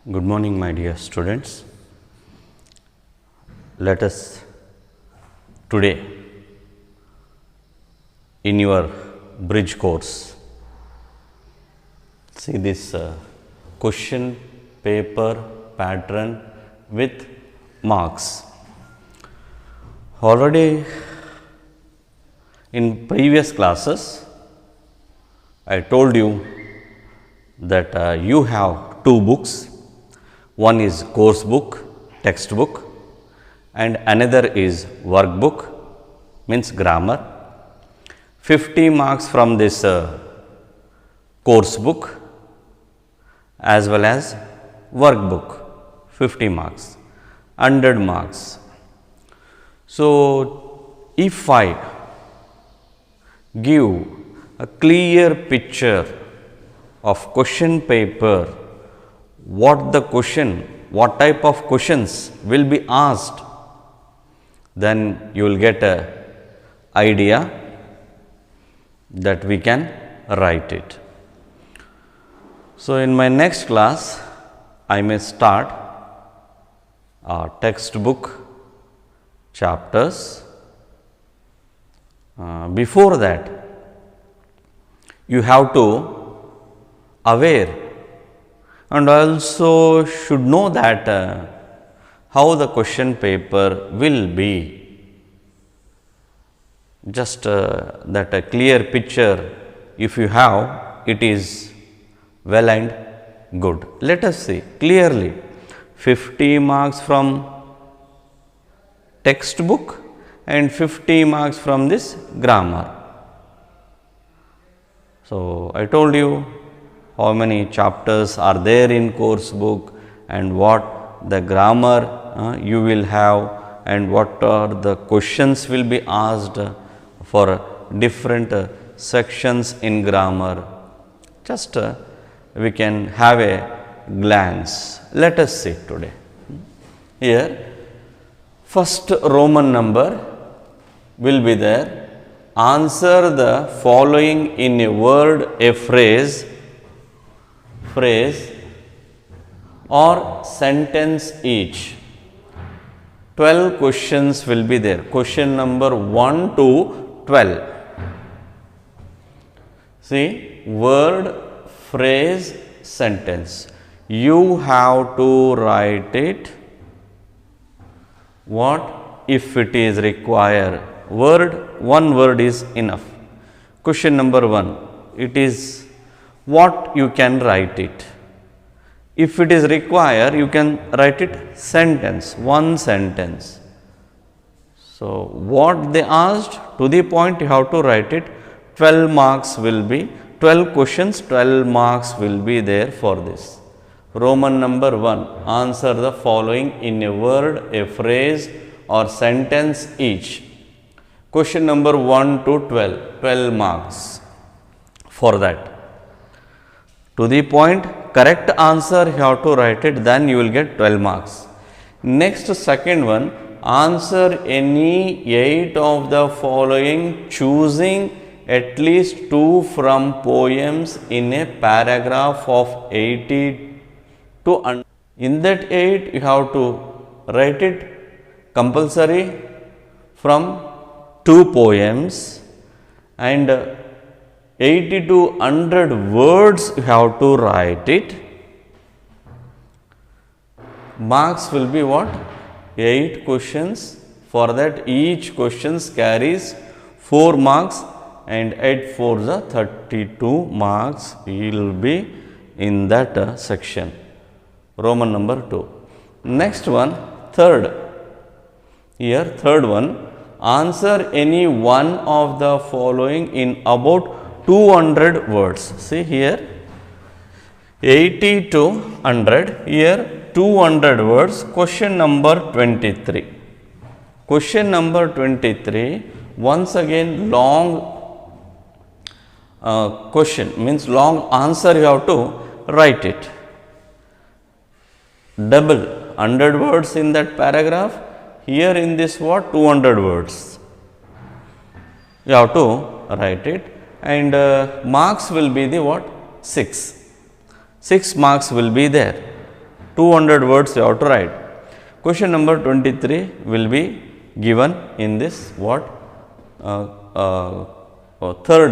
Good morning, my dear students. Let us today in your bridge course see this question paper pattern with marks. Already in previous classes I told you that you have two books. One is course book, textbook, and another is workbook, means grammar. 50 marks from this course book as well as workbook, 50 marks, 100 marks. So, if I give a clear picture of question paper, what type of questions will be asked, then you will get a idea that we can write it. So, in my next class, I may start textbook chapters. Before that, you have to aware and also should know that how the question paper will be. Just that a clear picture if you have, it is well and good. Let us see clearly 50 marks from textbook and 50 marks from this grammar. So, I told you how many chapters are there in course book and what the grammar you will have and what are the questions will be asked for different sections in grammar. Just we can have a glance. Let us see today. Here first Roman number will be there. Answer the following in a word, a phrase or sentence each. 12 questions will be there. Question number 1 to 12. See, word, phrase, sentence. You have to write it. What if it is required? One word is enough. Question number 1. It is what you can write it. If it is required, you can write it sentence, one sentence. So, what they asked, to the point you have to write it. 12 marks will be, 12 questions, 12 marks will be there for this. Roman number 1, answer the following in a word, a phrase or sentence each. Question number 1 to 12, 12 marks for that. To the point, correct answer you have to write it, then you will get 12 marks. Next, second one, answer any 8 of the following, choosing at least 2 from poems in a paragraph of 80 to 100. In that 8, you have to write it compulsory from 2 poems and 80 to 100 words you have to write it. Marks will be what? 8 questions. For that each questions carries 4 marks and 8 4 the 32 marks will be in that section. Roman number 2. Next one, third. Here third one, answer any one of the following in about 200 words. See here 80 to 100, here 200 words. Question number 23. Question number 23, once again long question, means long answer you have to write it. Double 100 words in that paragraph, here in this what 200 words. You have to write it. And marks will be the what? 6. 6 marks will be there. 200 words you have to write. Question number 23 will be given in this what third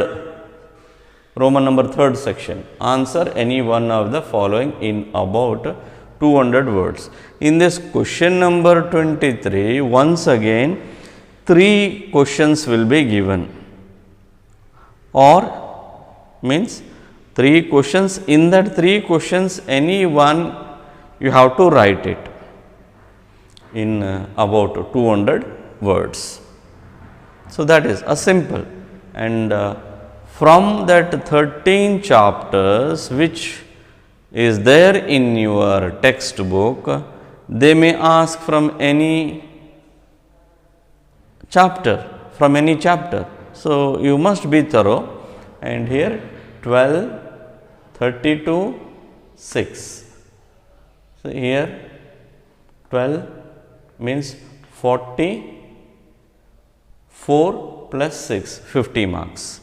Roman number third section. Answer any one of the following in about 200 words. In this question number 23, once again 3 questions will be given, or means 3 questions. In that 3 questions, any one you have to write it in about 200 words. So, that is a simple, and from that 13 chapters which is there in your textbook, they may ask from any chapter, So, you must be thorough, and here 12, 32, 6. So, here 12 means 44 plus 6, 50 marks.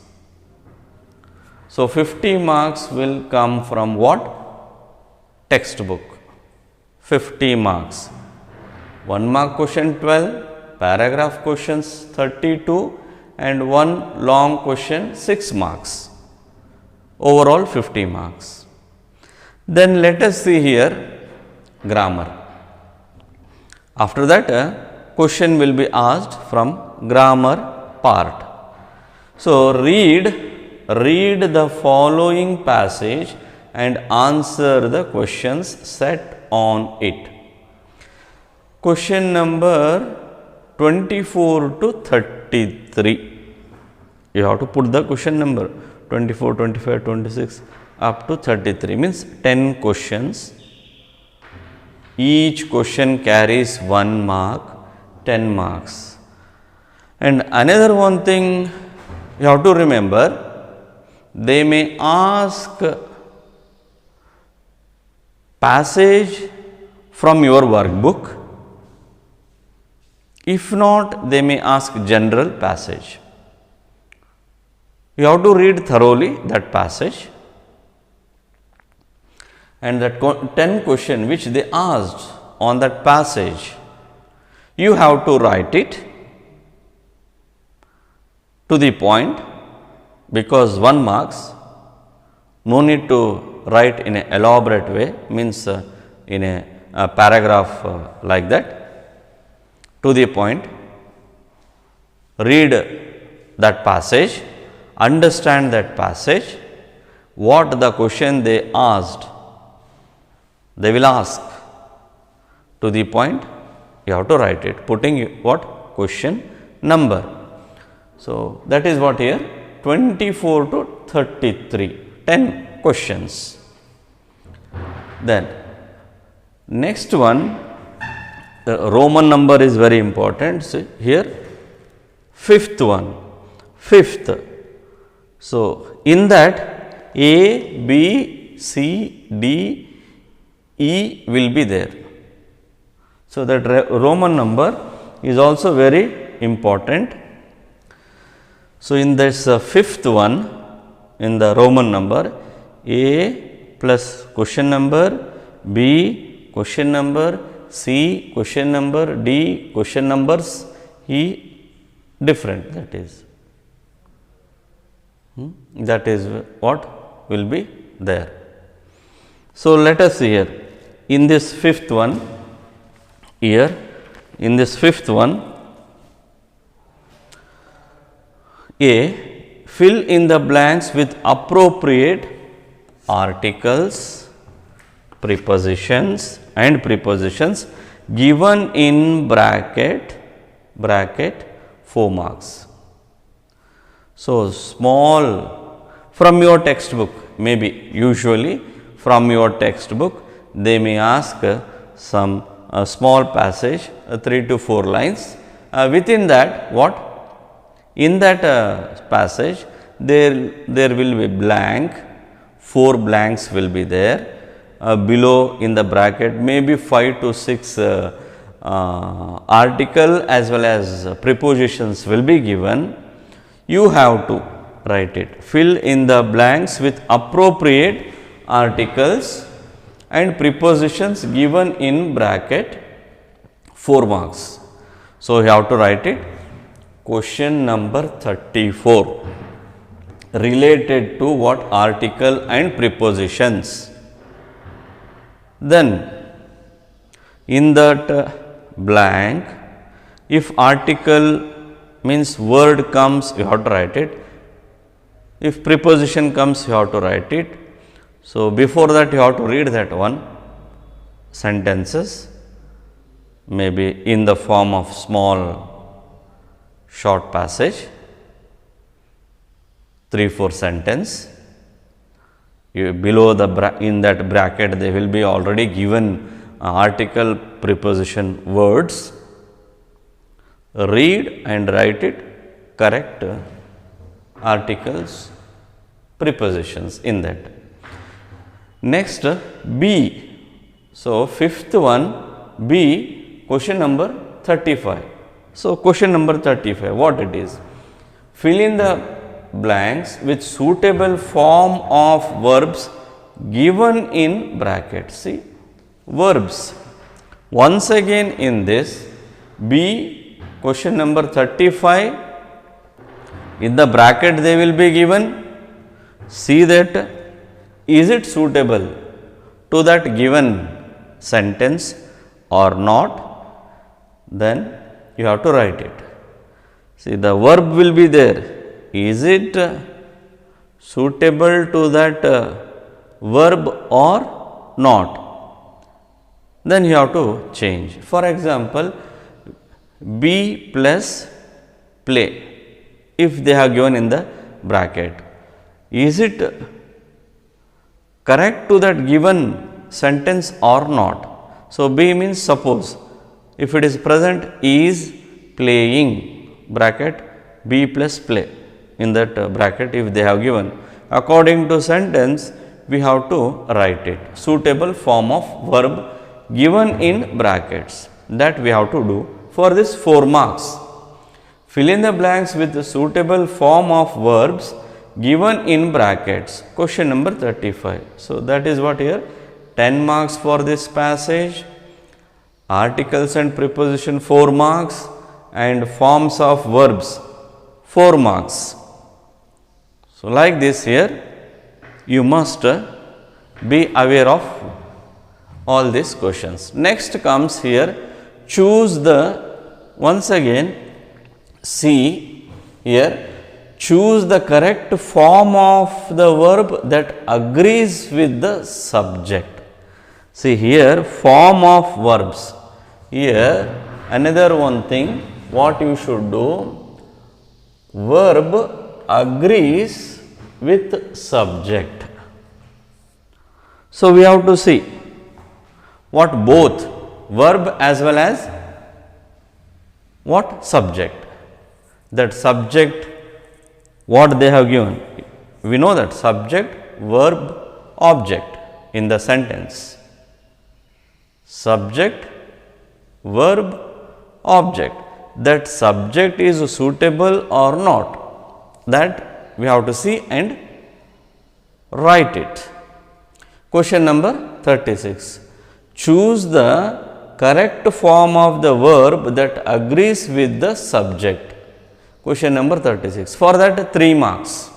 So, 50 marks will come from what? Textbook. 50 marks. 1 mark question 12, paragraph questions 32, and 1 long question 6 marks. Overall 50 marks. Then let us see here grammar. After that, a question will be asked from grammar part. So, read the following passage and answer the questions set on it. Question number 24 to 33. You have to put the question number 24, 25, 26 up to 33, means 10 questions. Each question carries 1 mark, 10 marks. And another one thing you have to remember, they may ask passage from your workbook. If not, they may ask general passage. You have to read thoroughly that passage, and that 10 question which they asked on that passage, you have to write it to the point, because 1 marks, no need to write in an elaborate way, means in a paragraph like that. To the point, read that passage, understand that passage, what the question they asked, they will ask. To the point, you have to write it, putting what? Question number. So, that is what here 24 to 33, 10 questions. Then, next one, the Roman number is very important. See here, 5th one, 5th. So, in that A, B, C, D, E will be there. So, that Roman number is also very important. So, in this 5th one, in the Roman number, A plus question number, B question number, C question number, D question numbers, E different, that is what will be there. So, let us see here, in this 5th one, here in this 5th one, A, fill in the blanks with appropriate articles, prepositions and prepositions given in bracket 4 marks. So, small from your textbook, maybe usually from your textbook, they may ask some small passage, 3 to 4 lines. Within that, what? In that passage, there will be blank, 4 blanks will be there. Below in the bracket, maybe 5 to 6 article as well as prepositions will be given. You have to write it. Fill in the blanks with appropriate articles and prepositions given in bracket 4 marks. So, you have to write it. Question number 34 related to what? Article and prepositions. Then in that blank, if article means word comes, you have to write it. If preposition comes, you have to write it. So, before that you have to read that one sentences, maybe in the form of small short passage, 3-4 sentence. Below the in that bracket they will be already given article, preposition, words. Read and write it, correct articles, prepositions in that. Next B. So, fifth one B, question number 35. So, question number 35, what it is? Fill in the blanks with suitable form of verbs given in brackets. See, verbs. Once again in this B, question number 35, in the bracket they will be given. See that is it suitable to that given sentence or not, then you have to write it. See, the verb will be there. Is it suitable to that verb or not? Then you have to change. For example, be plus play, if they have given in the bracket, is it correct to that given sentence or not? So, be means suppose, if it is present, is playing, bracket be plus play, in that bracket if they have given. According to sentence, we have to write it, suitable form of verb given in brackets, that we have to do for this 4 marks. Fill in the blanks with the suitable form of verbs given in brackets, question number 35. So, that is what here, 10 marks for this passage, articles and preposition 4 marks, and forms of verbs 4 marks. So, like this here you must be aware of all these questions. Next comes here, choose the, once again see here, choose the correct form of the verb that agrees with the subject. See here, form of verbs. Here another one thing, what you should do, verb agrees with subject. So, we have to see what both verb as well as what subject. That subject, what they have given, we know that subject, verb, object in the sentence. Subject, verb, object. That subject is suitable or not, that we have to see and write it. Question number 36. Choose the correct form of the verb that agrees with the subject. Question number 36. For that 3 marks.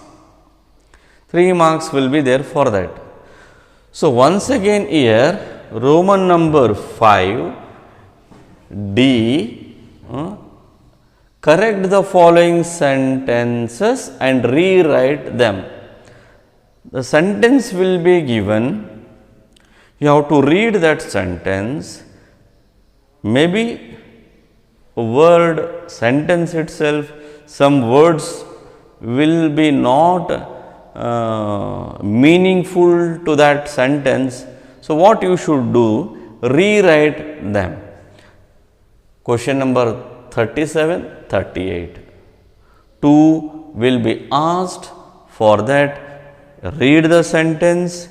3 marks will be there for that. So, once again here Roman number 5 D, correct the following sentences and rewrite them. The sentence will be given, you have to read that sentence, maybe a word, sentence itself, some words will be not meaningful to that sentence. So, what you should do, rewrite them. Question number 37, 38. 2 will be asked, for that read the sentence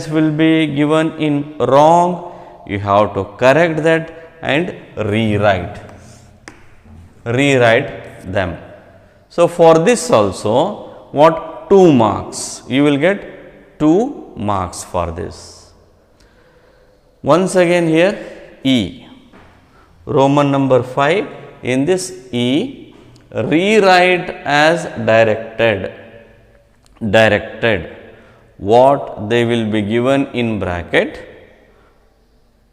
will be given in wrong, you have to correct that and rewrite them. So, for this also what 2 marks, you will get 2 marks for this. Once again here E, Roman number 5, in this E, rewrite as directed. Directed, what they will be given in bracket,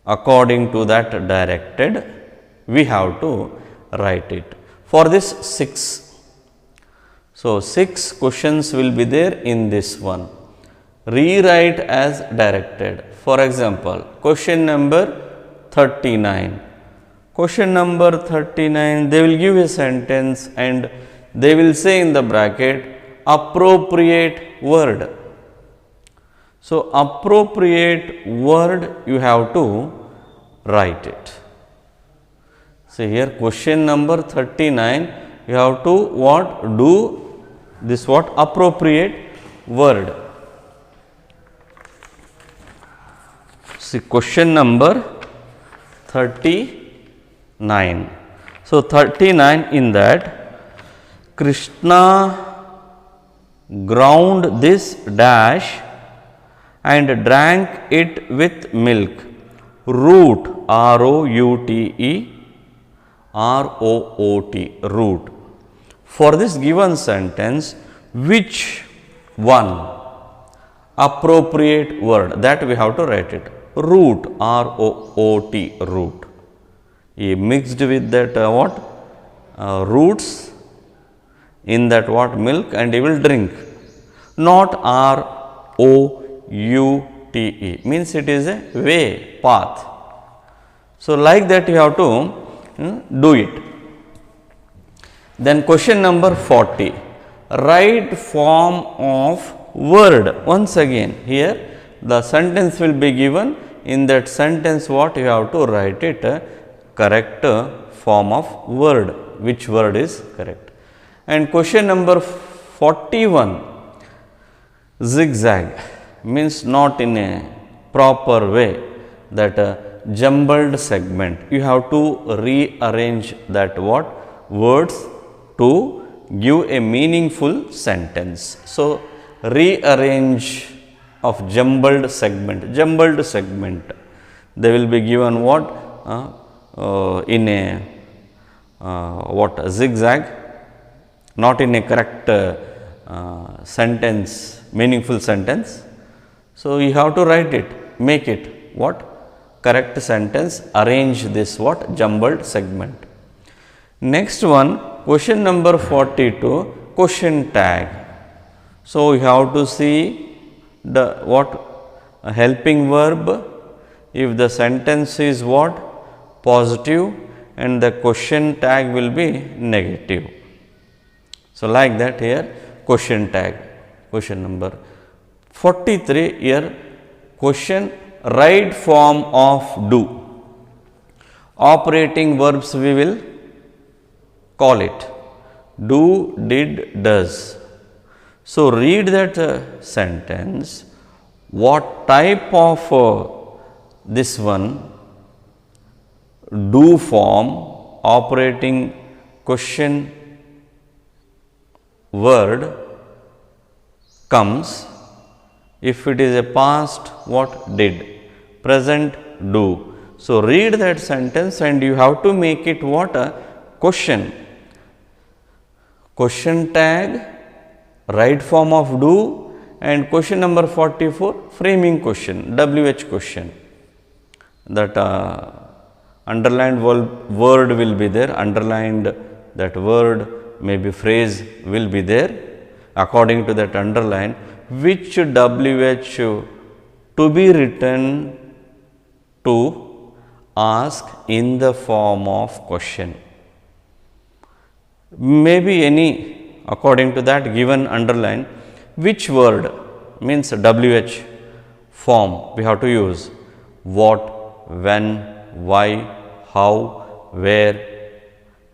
according to that directed, we have to write it. For this 6. So, 6 questions will be there in this one. Rewrite as directed. For example, question number 39. Question number 39, they will give a sentence and they will say in the bracket appropriate word. So, appropriate word you have to write it. So, here question number 39, you have to what? Do this what? Appropriate word. See question number 39. So, 39 in that Krishna ground this dash and drank it with milk. Root, R-O-U-T-E, root. For this given sentence, which one? Appropriate word, that we have to write it. Root, R-O-O-T, root. He mixed with that what? Roots in that what? Milk, and he will drink. Not R-O-U-T-E, means it is a way, path. So, like that you have to do it. Then question number 40, right form of word. Once again here the sentence will be given, in that sentence what you have to write it, correct form of word, which word is correct. And question number 41, zigzag, means not in a proper way, that jumbled segment. You have to rearrange that what? Words to give a meaningful sentence. So, rearrange of jumbled segment. Jumbled segment, they will be given what? In a what? Zigzag, not in a correct sentence, meaningful sentence. So, you have to write it, make it what? Correct sentence, arrange this what? Jumbled segment. Next one, question number 42, question tag. So, you have to see the what? A helping verb, if the sentence is what? Positive, and the question tag will be negative. So, like that here question tag. Question number 43, here question right form of do. Operating verbs we will call it do, did, does. So, read that sentence, what type of this one do form operating question word comes. If it is a past, what? Did. Present, do. So, read that sentence and you have to make it what? A question. Question tag, right form of do, and question number 44, framing question, WH question. That underlined word will be there, underlined that word, maybe phrase will be there. According to that underline, which WH to be written to ask in the form of question. Maybe any, according to that given underline, which word means WH form we have to use. What, when, why, how, where.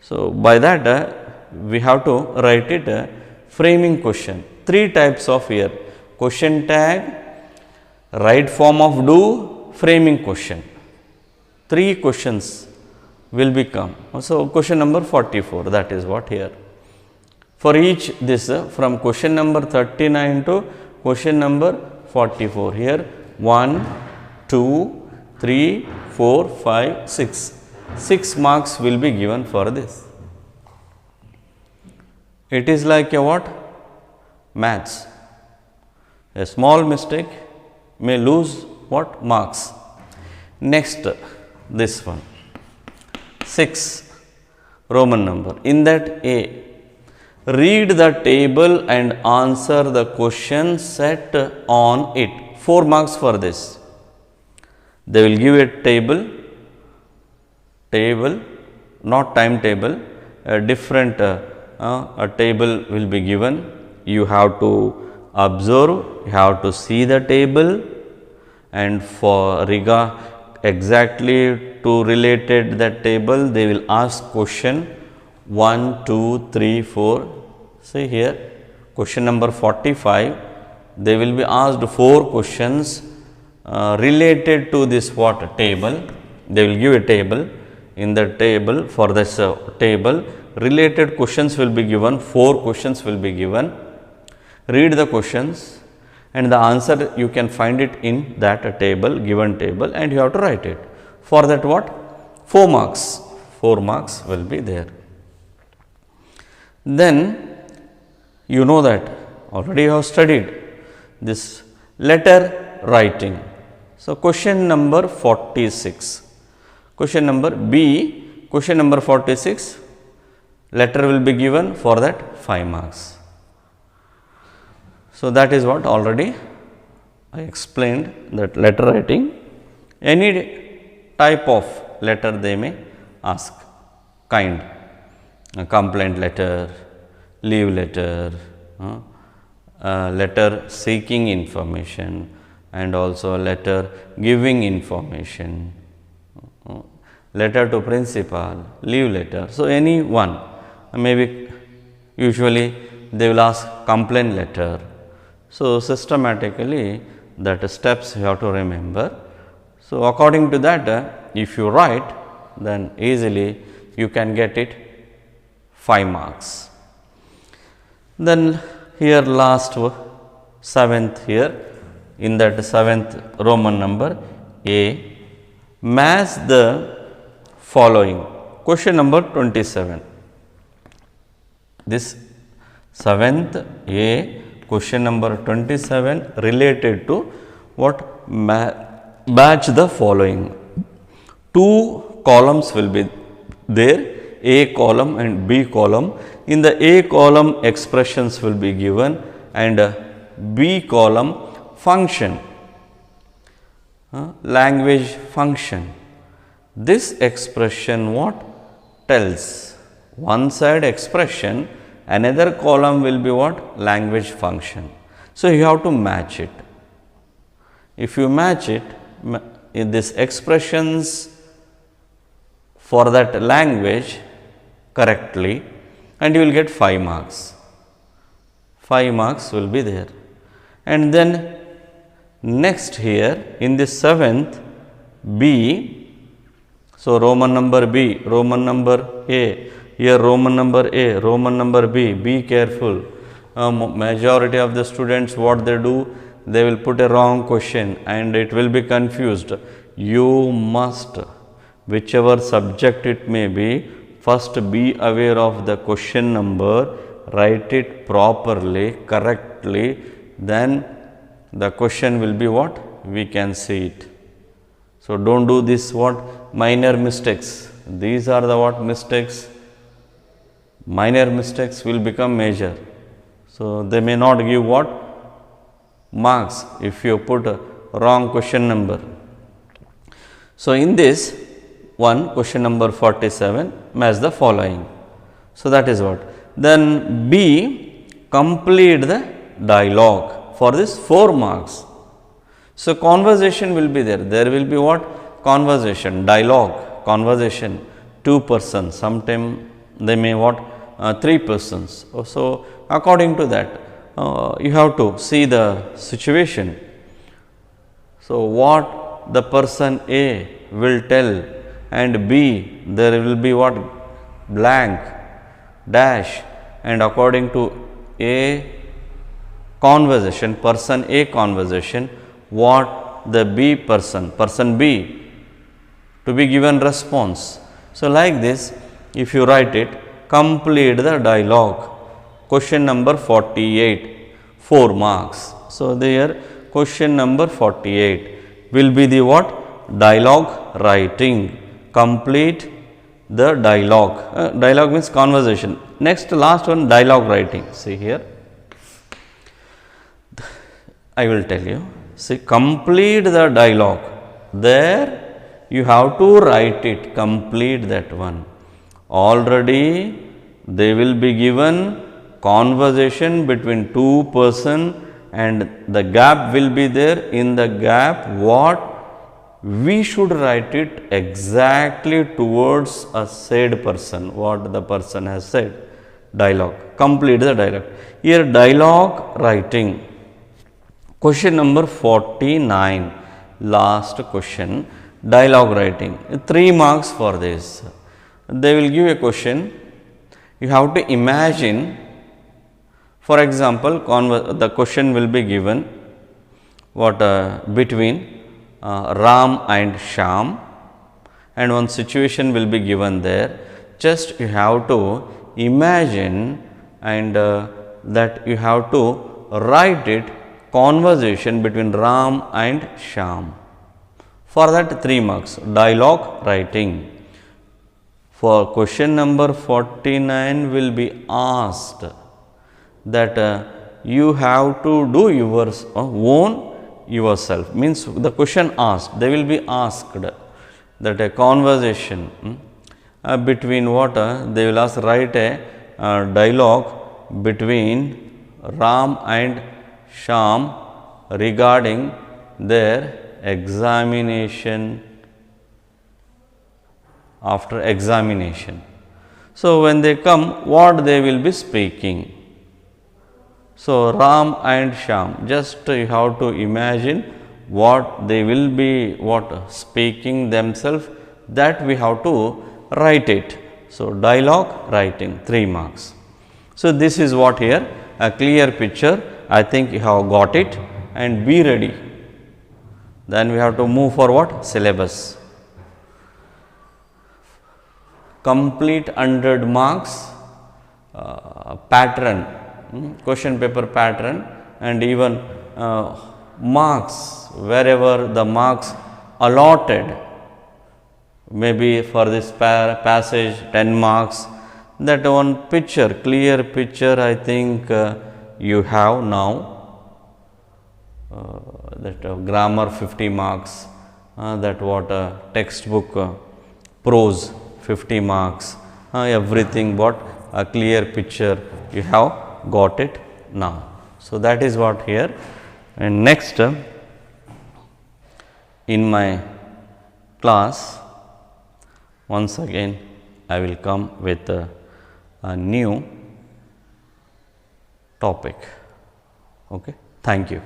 So, by that we have to write it framing question. 3 types of here: question tag, right form of do, framing question. 3 questions will become. So, question number 44, that is what here. For each this from question number 39 to question number 44, here 1, 2, 3, 4, 5, 6. 6 marks will be given for this. It is like a what? Maths. A small mistake may lose what? Marks. Next, this one. 6, Roman number. In that A, read the table and answer the question set on it. 4 marks for this. They will give a table, not timetable, a different a table will be given. You have to observe, you have to see the table, and for exactly to related that table, they will ask question 1, 2, 3, 4. See here, question number 45, they will be asked 4 questions related to this what? Table. They will give a table. In the table, for this table, related questions will be given, 4 questions will be given. Read the questions and the answer you can find it in that table, given table, and you have to write it. For that what? 4 marks. 4 marks will be there. Then you know that already you have studied this letter writing. So, question number 46. Question number B, question number 46, letter will be given, for that 5 marks. So, that is what already I explained, that letter writing, any type of letter they may ask, kind, a complaint letter, leave letter, letter seeking information, and also letter giving information, letter to principal, leave letter. So, any one, maybe usually they will ask complaint letter. So, systematically that steps you have to remember. So, according to that, if you write, then easily you can get it 5 marks. Then here last 7th here, in that 7th Roman number A, match the following. Question number 27. This 7th A, question number 27 related to what? Match the following. 2 columns will be there, A column and B column. In the A column, expressions will be given, and B column, function, language function. This expression what? Tells. One side expression, another column will be what? Language function. So, you have to match it. If you match it, in these expressions for that language correctly, and you will get 5 marks. 5 marks will be there. And then next here in this 7th B, so Roman number B, Roman number A, here Roman number A, Roman number B, be careful. Majority of the students what they do, they will put a wrong question and it will be confused. You must, whichever subject it may be, first be aware of the question number, write it properly, correctly, then the question will be what? We can see it. So, do not do this what? Minor mistakes. These are the what? Mistakes. Minor mistakes will become major. So, they may not give what? Marks if you put a wrong question number. So, in this one, question number 47, match the following. So, that is what. Then B, complete the dialogue for this 4 marks. So, conversation will be there. There will be what? Conversation, dialogue, conversation, 2 persons, sometimes they may what? 3 persons. So, according to that, you have to see the situation. So, what the person A will tell, and B, there will be what? Blank, dash, and according to A conversation, person A conversation, what the B person B to be given response. So, like this, if you write it, complete the dialogue. Question number 48, 4 marks. So, there question number 48 will be the what? Dialogue writing. Complete the dialogue. Dialogue means conversation. Next, last one, dialogue writing. See here, I will tell you. See, complete the dialogue. There you have to write it, complete that one. Already they will be given conversation between two person and the gap will be there. In the gap, what we should write it exactly towards a said person, what the person has said. Dialogue, complete the dialogue. Here dialogue writing. Question number 49, last question, dialogue writing. 3 marks for this. They will give a question. You have to imagine, for example, the question will be given what between Ram and Shyam, and one situation will be given there. Just you have to imagine and that you have to write it, conversation between Ram and Shyam. For that 3 marks, dialogue writing. For question number 49 will be asked that you have to do your own yourself, means the question asked, they will be asked that a conversation between what they will ask, write a dialogue between Ram and Shyam regarding their examination, after examination. So, when they come, what they will be speaking. So, Ram and Shyam, just you have to imagine what they will be speaking themselves, that we have to write it. So, dialogue writing 3 marks. So, this is what here, a clear picture. I think you have got it, and be ready. Then we have to move for what? Syllabus. Complete 100 marks pattern, question paper pattern, and even marks wherever the marks allotted, maybe for this passage 10 marks, that one picture, clear picture, I think you have now. That grammar 50 marks, that what textbook prose 50 marks, everything, what a clear picture you have got it now. So, that is what here. And next, in my class, once again I will come with a new topic. Okay. Thank you.